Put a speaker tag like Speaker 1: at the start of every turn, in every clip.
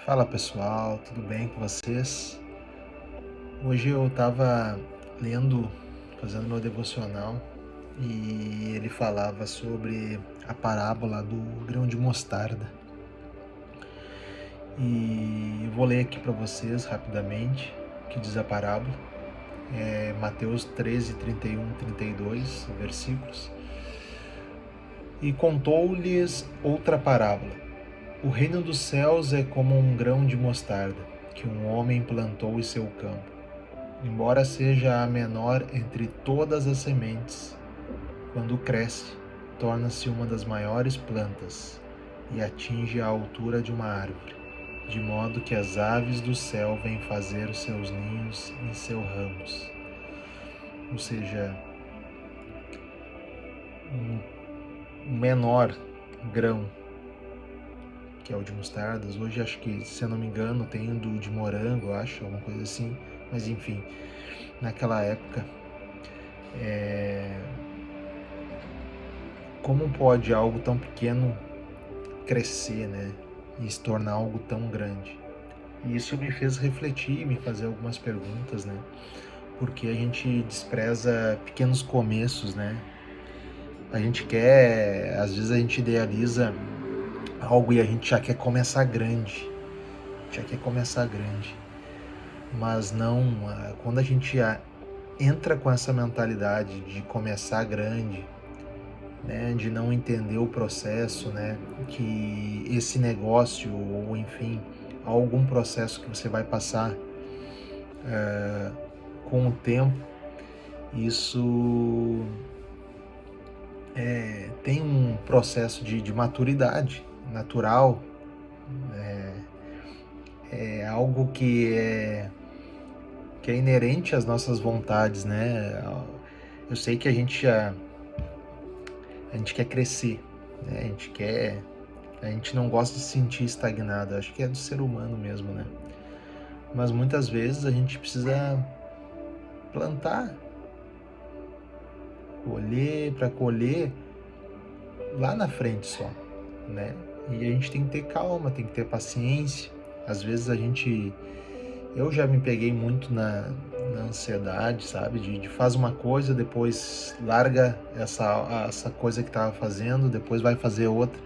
Speaker 1: Fala pessoal, tudo bem com vocês? Hoje eu estava lendo, fazendo meu devocional e ele falava sobre a parábola do grão de mostarda. E eu vou ler aqui para vocês rapidamente o que diz a parábola. É Mateus 13, 31, 32 versículos. E contou-lhes outra parábola. O reino dos céus é como um grão de mostarda, que um homem plantou em seu campo. Embora seja a menor entre todas as sementes, quando cresce, torna-se uma das maiores plantas e atinge a altura de uma árvore, de modo que as aves do céu vêm fazer os seus ninhos em seus ramos. Ou seja, um menor grão, que é o de mostardas. Hoje acho que, se eu não me engano, tem o de morango, acho, alguma coisa assim. Mas enfim, naquela época, como pode algo tão pequeno crescer, né? E se tornar algo tão grande? E isso me fez refletir, me fazer algumas perguntas, né? Porque a gente despreza pequenos começos, né? A gente quer, às vezes a gente idealiza algo e a gente já quer começar grande. Já quer começar grande. Mas não, quando a gente entra com essa mentalidade de começar grande, né, de não entender o processo, né, que esse negócio ou enfim algum processo que você vai passar com o tempo, isso tem um processo de maturidade natural, é algo que é inerente às nossas vontades, né? Eu sei que a gente quer crescer, né? A gente não gosta de se sentir estagnado, acho que é do ser humano mesmo, né? Mas muitas vezes a gente precisa plantar, colher lá na frente só, né? E a gente tem que ter calma, tem que ter paciência. Às vezes eu já me peguei muito na ansiedade, sabe? De faz uma coisa, depois larga essa coisa que estava fazendo, depois vai fazer outra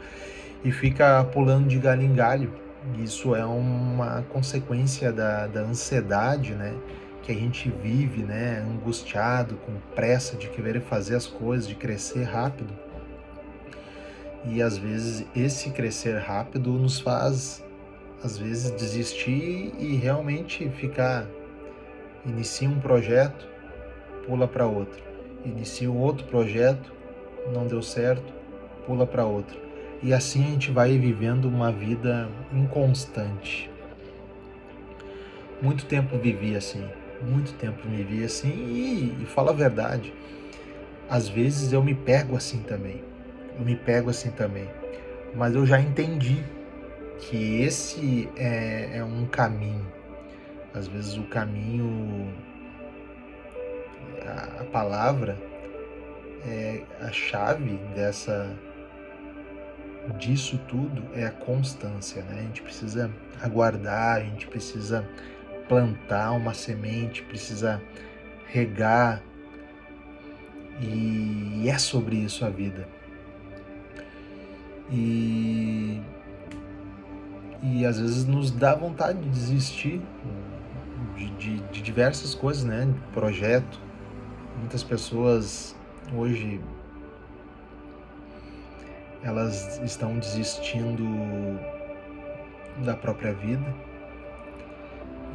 Speaker 1: e fica pulando de galho em galho. Isso é uma consequência da ansiedade, né? Que a gente vive, né? Angustiado, com pressa de querer fazer as coisas, de crescer rápido. E às vezes esse crescer rápido nos faz, às vezes, desistir e realmente inicia um projeto, pula para outro. Inicia um outro projeto, não deu certo, pula para outro. E assim a gente vai vivendo uma vida inconstante. Muito tempo vivi assim, muito tempo me vi assim e falo a verdade, às vezes eu me pego assim também. Mas eu já entendi que esse é um caminho. Às vezes o caminho, a palavra é a chave disso tudo é a constância, né? A gente precisa aguardar, a gente precisa plantar uma semente, precisa regar, e é sobre isso a vida. E às vezes nos dá vontade de desistir de diversas coisas, né? De projeto. Muitas pessoas hoje elas estão desistindo da própria vida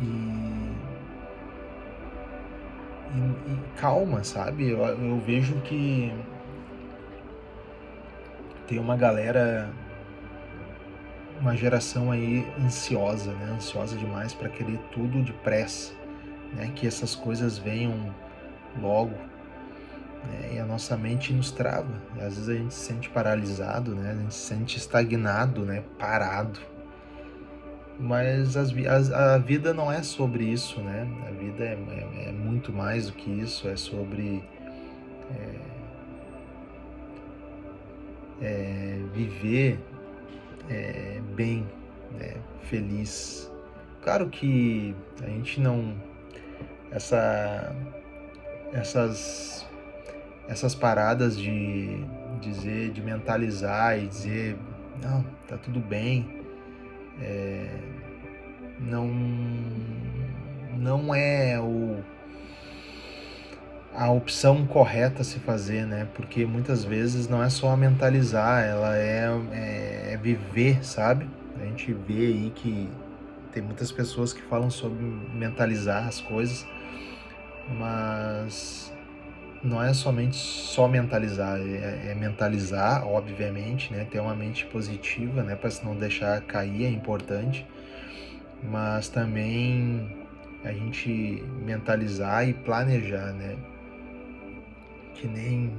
Speaker 1: e calma, sabe? Eu vejo que tem uma geração aí ansiosa, né? Ansiosa demais para querer tudo depressa, né? Que essas coisas venham logo, né? E a nossa mente nos trava. E às vezes a gente se sente paralisado, né? A gente se sente estagnado, né? Parado. Mas a vida não é sobre isso, né? A vida é muito mais do que isso, é sobre viver bem, né, feliz. Claro que a gente não... Essa, essas, essas paradas de dizer, de mentalizar e dizer, não, tá tudo bem, não, não é a opção correta a se fazer, né? Porque muitas vezes não é só mentalizar, ela é viver, sabe? A gente vê aí que tem muitas pessoas que falam sobre mentalizar as coisas, mas não é somente só mentalizar, é mentalizar, obviamente, né? Ter uma mente positiva, né? Para se não deixar cair é importante, mas também a gente mentalizar e planejar, né? Que nem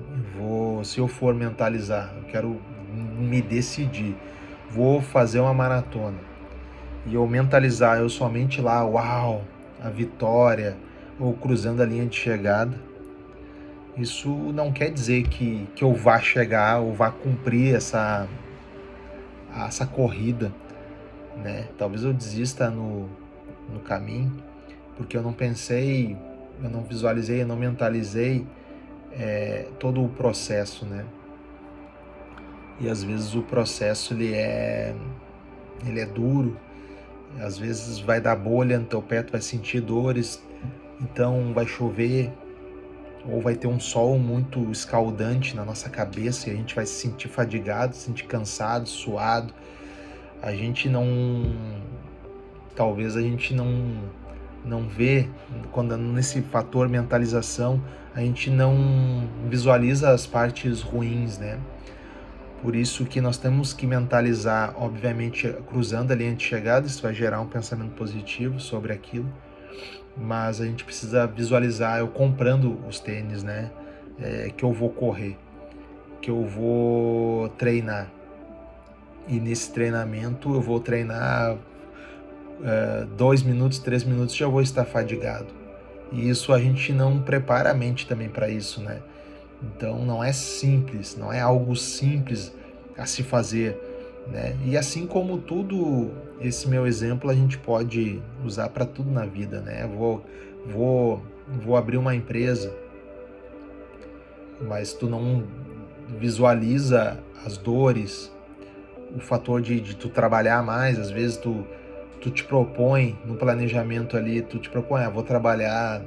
Speaker 1: se eu for mentalizar, eu quero me decidir, vou fazer uma maratona e eu mentalizar, eu somente lá, uau, a vitória, ou cruzando a linha de chegada, isso não quer dizer que eu vá chegar ou vá cumprir essa corrida, né? Talvez eu desista no caminho, porque eu não pensei, eu não visualizei, eu não mentalizei todo o processo, né? E às vezes o processo ele é duro, às vezes vai dar bolha no teu pé, tu vai sentir dores, então vai chover, ou vai ter um sol muito escaldante na nossa cabeça e a gente vai se sentir fadigado, se sentir cansado, suado. A gente talvez a gente não vê, quando nesse fator mentalização, a gente não visualiza as partes ruins, né? Por isso que nós temos que mentalizar, obviamente, cruzando a linha de chegada, isso vai gerar um pensamento positivo sobre aquilo, mas a gente precisa visualizar, eu comprando os tênis, né? Que eu vou correr, que eu vou treinar. E nesse treinamento eu vou treinar 2 minutos, 3 minutos, já vou estar fadigado. E isso a gente não prepara a mente também para isso, né? Então não é simples, não é algo simples a se fazer, né? E assim como tudo, esse meu exemplo a gente pode usar para tudo na vida, né? Vou abrir uma empresa, mas tu não visualiza as dores, o fator de tu trabalhar mais, às vezes tu te propõe no planejamento ali, tu te propõe, vou trabalhar,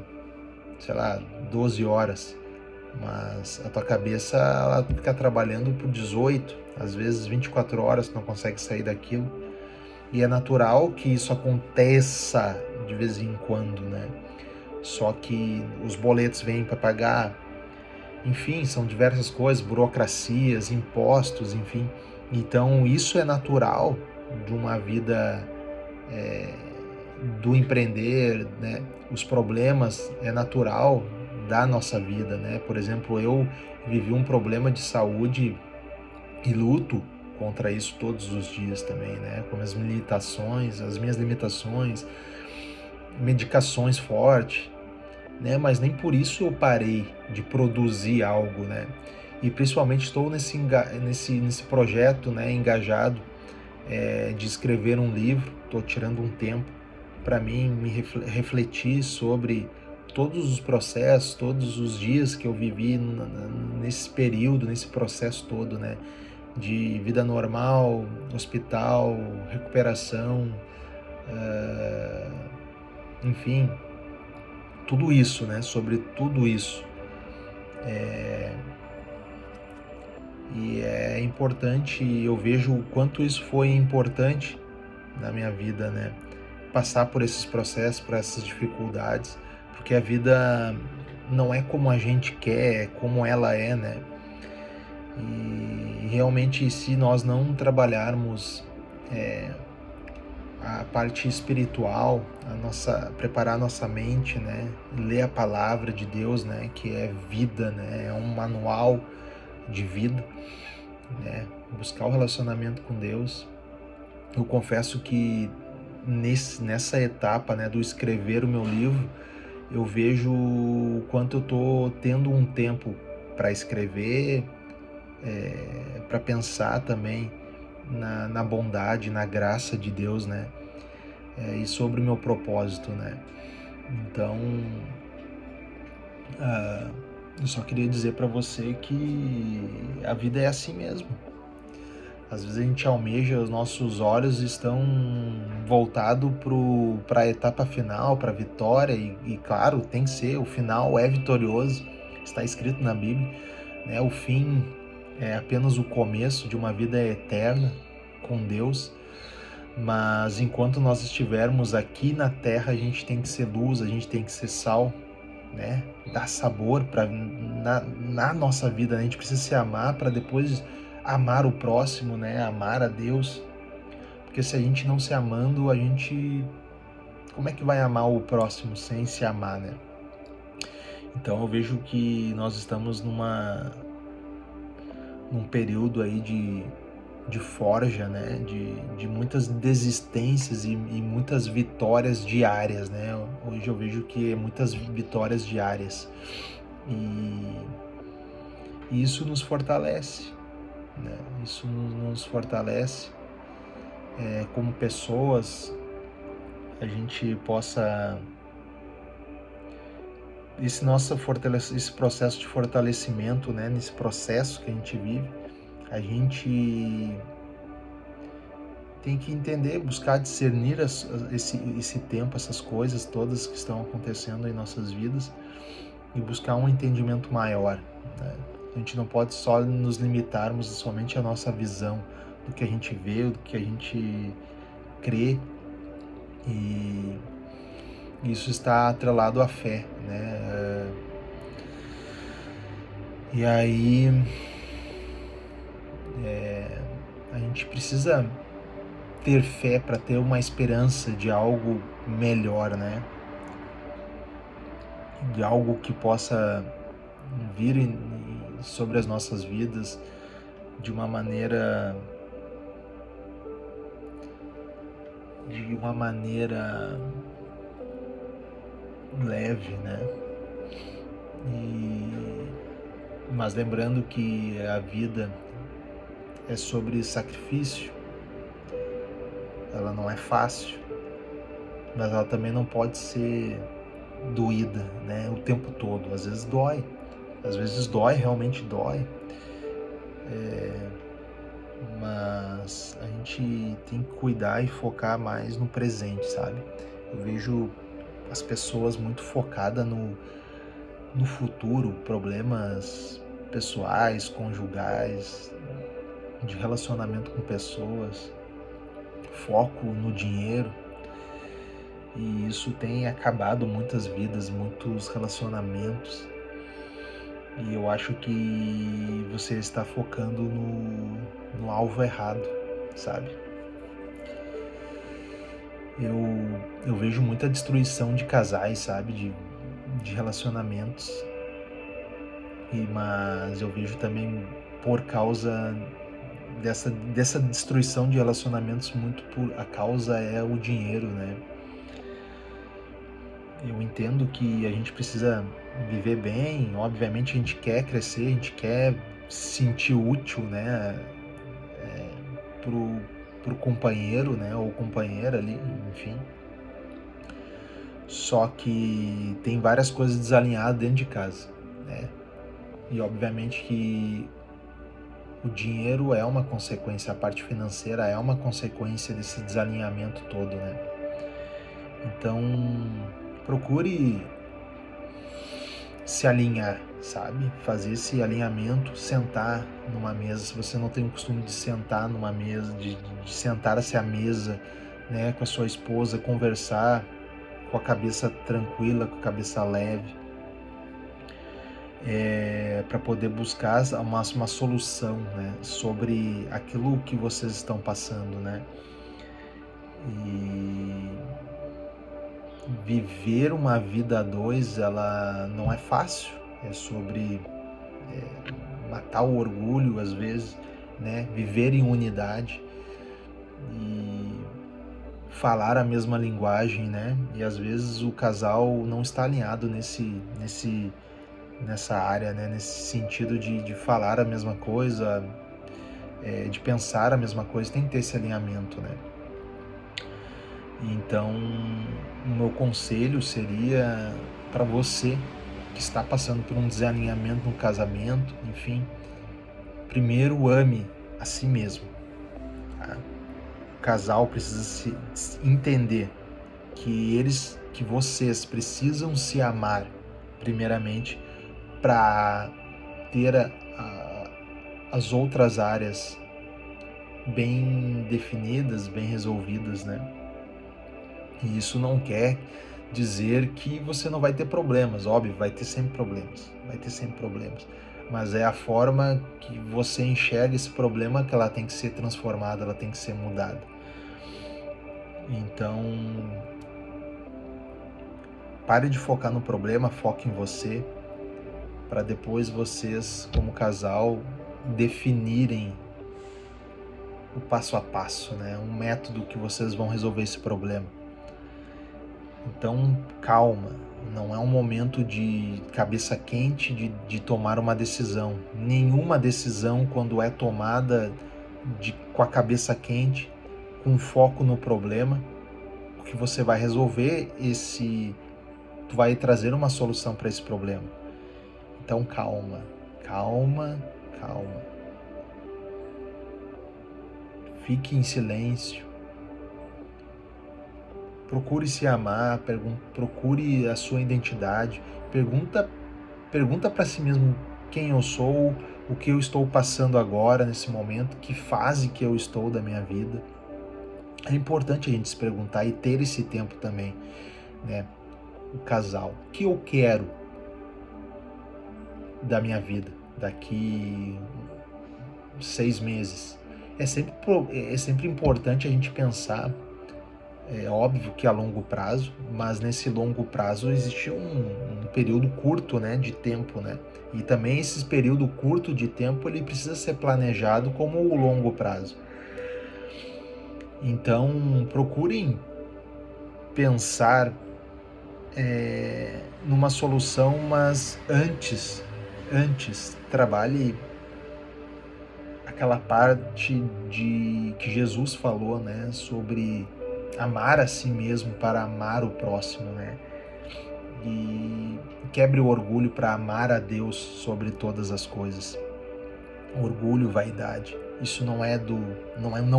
Speaker 1: sei lá, 12 horas, mas a tua cabeça ela fica trabalhando por 18, às vezes 24 horas, tu não consegue sair daquilo. E é natural que isso aconteça de vez em quando, né? Só que os boletos vêm para pagar, enfim, são diversas coisas, burocracias, impostos, enfim. Então isso é natural de uma vida do empreender, né? Os problemas é natural da nossa vida, né? Por exemplo, eu vivi um problema de saúde e luto contra isso todos os dias também, né? Com as minhas limitações, medicações fortes, né? Mas nem por isso eu parei de produzir algo, né? E principalmente estou nesse projeto, né? Engajado de escrever um livro. Estou tirando um tempo para mim me refletir sobre todos os processos, todos os dias que eu vivi nesse período, nesse processo todo, né? De vida normal, hospital, recuperação, enfim, tudo isso, né? Sobre tudo isso. E é importante, eu vejo o quanto isso foi importante na minha vida, né? Passar por esses processos, por essas dificuldades, porque a vida não é como a gente quer, é como ela é, né? E realmente, se nós não trabalharmos a parte espiritual, preparar a nossa mente, né? Ler a palavra de Deus, né? Que é vida, né? É um manual de vida, né? Buscar o relacionamento com Deus. Eu confesso que nessa etapa, né, do escrever o meu livro, eu vejo o quanto eu estou tendo um tempo para escrever, para pensar também na bondade, na graça de Deus, né? E sobre o meu propósito, né? Então, eu só queria dizer para você que a vida é assim mesmo. Às vezes a gente almeja, os nossos olhos estão voltados para a etapa final, para a vitória, e claro, tem que ser, o final é vitorioso, está escrito na Bíblia, né? O fim é apenas o começo de uma vida eterna com Deus, mas enquanto nós estivermos aqui na terra, a gente tem que ser luz, a gente tem que ser sal, né? Dar sabor na nossa vida, né? A gente precisa se amar para depois amar o próximo, né? Amar a Deus, porque se a gente não se amando, a gente, como é que vai amar o próximo sem se amar, né? Então eu vejo que nós estamos num período aí de forja, né? De muitas desistências e muitas vitórias diárias, né? Hoje eu vejo que é muitas vitórias diárias e isso nos fortalece, né? Isso nos fortalece como pessoas, a gente possa esse processo de fortalecimento, né? Nesse processo que a gente vive, a gente tem que entender, buscar discernir esse tempo, essas coisas todas que estão acontecendo em nossas vidas e buscar um entendimento maior, né? A gente não pode só nos limitarmos somente à nossa visão do que a gente vê, do que a gente crê, e isso está atrelado à fé, né? E aí a gente precisa ter fé para ter uma esperança de algo melhor, né? De algo que possa vir sobre as nossas vidas de uma maneira leve, né? Mas lembrando que a vida é sobre sacrifício, ela não é fácil, mas ela também não pode ser doída, né? O tempo todo. Às vezes dói, realmente dói, mas a gente tem que cuidar e focar mais no presente, sabe? Eu vejo as pessoas muito focadas no futuro, problemas pessoais, conjugais, de relacionamento com pessoas, foco no dinheiro, e isso tem acabado muitas vidas, muitos relacionamentos, e eu acho que você está focando no alvo errado, sabe? Eu vejo muita destruição de casais, sabe? De relacionamentos. Mas eu vejo também por causa dessa destruição de relacionamentos, muito por a causa é o dinheiro, né? Eu entendo que a gente precisa viver bem, obviamente a gente quer crescer, a gente quer se sentir útil, né? Pro companheiro, né? Ou companheira ali, enfim. Só que tem várias coisas desalinhadas dentro de casa, né? E obviamente que o dinheiro é uma consequência, a parte financeira é uma consequência desse desalinhamento todo, né? Então, procure se alinhar, sabe? Fazer esse alinhamento, sentar numa mesa. Se você não tem o costume de sentar numa mesa, de sentar-se à mesa, né, com a sua esposa, conversar com a cabeça tranquila, com a cabeça leve, para poder buscar uma solução, né, sobre aquilo que vocês estão passando, né? E viver uma vida a dois, ela não é fácil, é sobre matar o orgulho às vezes, né? Viver em unidade e falar a mesma linguagem, né? E às vezes o casal não está alinhado nessa área, né? Nesse sentido de falar a mesma coisa, de pensar a mesma coisa, tem que ter esse alinhamento, né? Então, o meu conselho seria para você que está passando por um desalinhamento no casamento, enfim, primeiro ame a si mesmo. Tá? O casal precisa se entender que vocês precisam se amar primeiramente para ter as outras áreas bem definidas, bem resolvidas, né? E isso não quer dizer que você não vai ter problemas, óbvio, vai ter sempre problemas, mas é a forma que você enxerga esse problema que ela tem que ser transformada, ela tem que ser mudada. Então, pare de focar no problema, foque em você, para depois vocês, como casal, definirem o passo a passo, né? Um método que vocês vão resolver esse problema. Então, calma, não é um momento de cabeça quente de tomar uma decisão. Nenhuma decisão, quando é tomada com a cabeça quente, com foco no problema, porque você vai resolver tu vai trazer uma solução para esse problema. Então, calma. Fique em silêncio. Procure se amar, procure a sua identidade. Pergunta para si mesmo quem eu sou, o que eu estou passando agora, nesse momento, que fase que eu estou da minha vida. É importante a gente se perguntar e ter esse tempo também, né? O casal. O que eu quero da minha vida daqui 6 meses? É sempre importante a gente pensar. É óbvio que a longo prazo, mas nesse longo prazo existe um período curto, né, de tempo, né? E também esse período curto de tempo ele precisa ser planejado como o longo prazo. Então procurem pensar numa solução, mas antes trabalhe aquela parte de que Jesus falou, né, sobre amar a si mesmo para amar o próximo, né? E quebre o orgulho para amar a Deus sobre todas as coisas. Orgulho, vaidade, isso não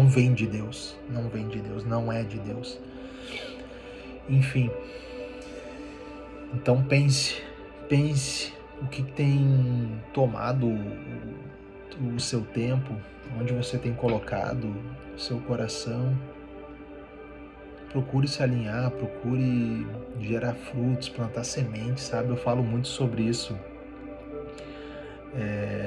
Speaker 1: vem de Deus, não é de Deus. Enfim, então pense o que tem tomado o seu tempo, onde você tem colocado o seu coração. Procure se alinhar, procure gerar frutos, plantar sementes, sabe? Eu falo muito sobre isso,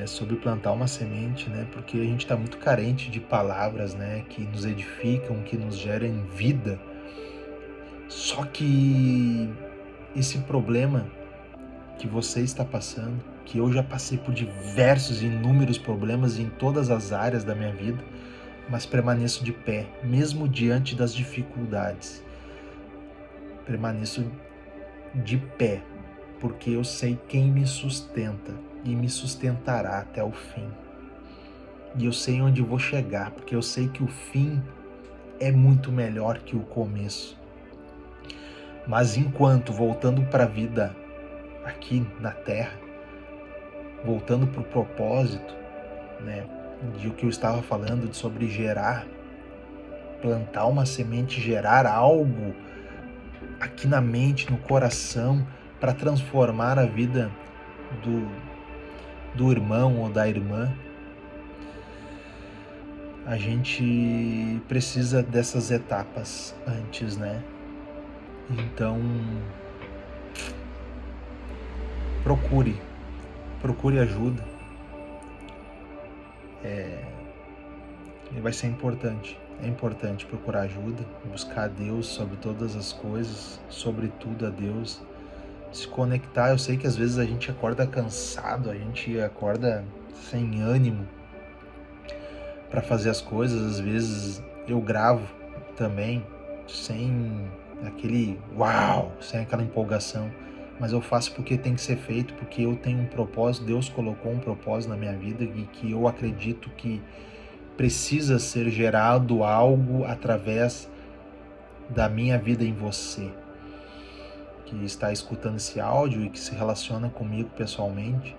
Speaker 1: sobre plantar uma semente, né? Porque a gente está muito carente de palavras, né? Que nos edificam, que nos gerem vida. Só que esse problema que você está passando, que eu já passei por diversos e inúmeros problemas em todas as áreas da minha vida, mas permaneço de pé, mesmo diante das dificuldades. Permaneço de pé, porque eu sei quem me sustenta e me sustentará até o fim. E eu sei onde vou chegar, porque eu sei que o fim é muito melhor que o começo. Mas enquanto, voltando para a vida aqui na Terra, voltando para o propósito, né, de o que eu estava falando sobre gerar, plantar uma semente, gerar algo aqui na mente, no coração, para transformar a vida do irmão ou da irmã. A gente precisa dessas etapas antes, né? Então, procure ajuda. Vai ser importante. É importante procurar ajuda, buscar a Deus sobre todas as coisas, sobretudo a Deus, se conectar. Eu sei que às vezes a gente acorda cansado, a gente acorda sem ânimo para fazer as coisas. Às vezes eu gravo também sem aquele uau, sem aquela empolgação, mas eu faço porque tem que ser feito, porque eu tenho um propósito. Deus colocou um propósito na minha vida e que eu acredito que precisa ser gerado algo através da minha vida em você, que está escutando esse áudio e que se relaciona comigo pessoalmente.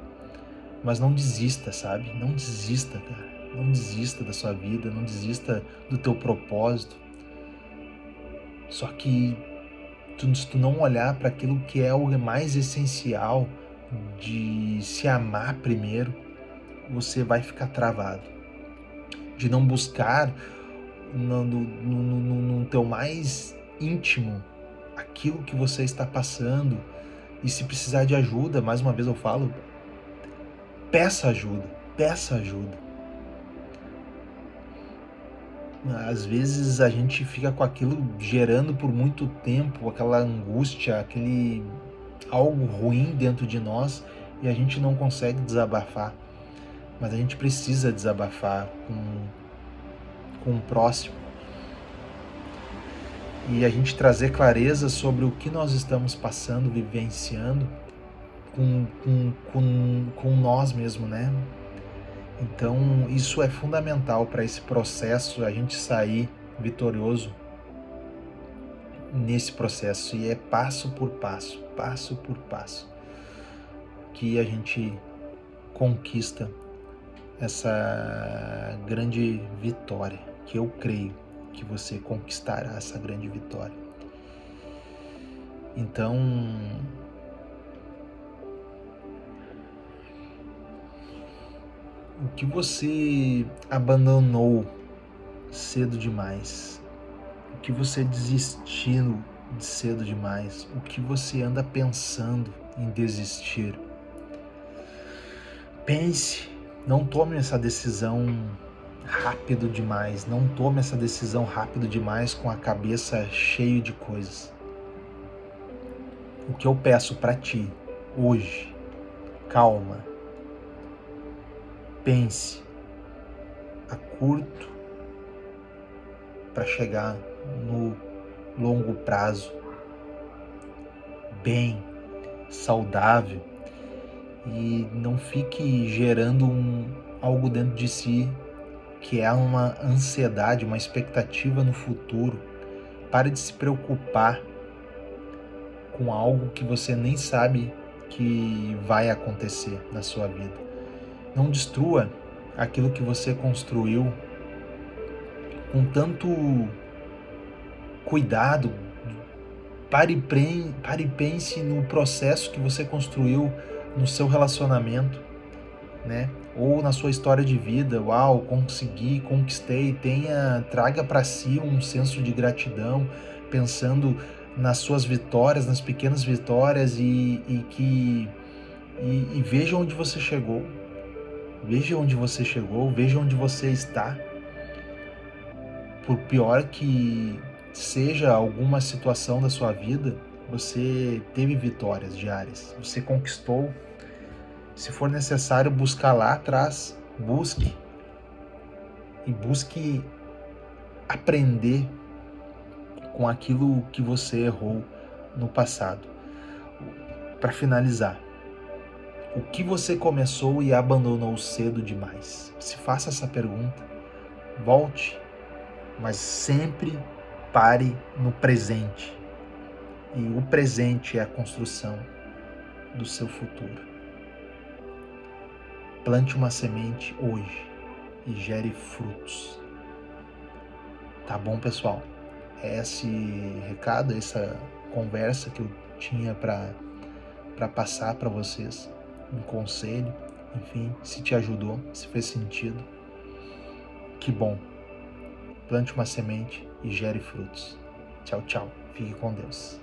Speaker 1: Mas não desista, sabe? Não desista, cara. Não desista da sua vida, não desista do teu propósito. Só que se tu não olhar para aquilo que é o mais essencial, de se amar primeiro, você vai ficar travado. De não buscar no teu mais íntimo aquilo que você está passando. E se precisar de ajuda, mais uma vez eu falo, peça ajuda, peça ajuda. Às vezes a gente fica com aquilo gerando por muito tempo, aquela angústia, aquele algo ruim dentro de nós, e a gente não consegue desabafar. Mas a gente precisa desabafar com o próximo. E a gente trazer clareza sobre o que nós estamos passando, vivenciando com nós mesmos, né? Então isso é fundamental para esse processo, a gente sair vitorioso nesse processo. E é passo por passo, que a gente conquista essa grande vitória, que eu creio que você conquistará essa grande vitória. Então, o que você abandonou cedo demais? O que você desistiu de cedo demais? O que você anda pensando em desistir? Pense, não tome essa decisão rápido demais, não tome essa decisão rápido demais com a cabeça cheia de coisas. O que eu peço para ti hoje, calma, pense a curto para chegar no longo prazo, bem, saudável, e não fique gerando algo dentro de si que é uma ansiedade, uma expectativa no futuro. Pare de se preocupar com algo que você nem sabe que vai acontecer na sua vida. Não destrua aquilo que você construiu com tanto cuidado. Pare e pense no processo que você construiu no seu relacionamento, né? Ou na sua história de vida. Uau, consegui, conquistei. Traga para si um senso de gratidão, pensando nas suas vitórias, nas pequenas vitórias, e veja onde você chegou. Veja onde você chegou, veja onde você está. Por pior que seja alguma situação da sua vida, você teve vitórias diárias, você conquistou. Se for necessário buscar lá atrás, busque. E busque aprender com aquilo que você errou no passado. Para finalizar, o que você começou e abandonou cedo demais? Se faça essa pergunta, volte, mas sempre pare no presente. E o presente é a construção do seu futuro. Plante uma semente hoje e gere frutos. Tá bom, pessoal? É esse recado, essa conversa que eu tinha para passar para vocês. Um conselho, enfim, se te ajudou, se fez sentido. Que bom. Plante uma semente e gere frutos. Tchau, tchau. Fique com Deus.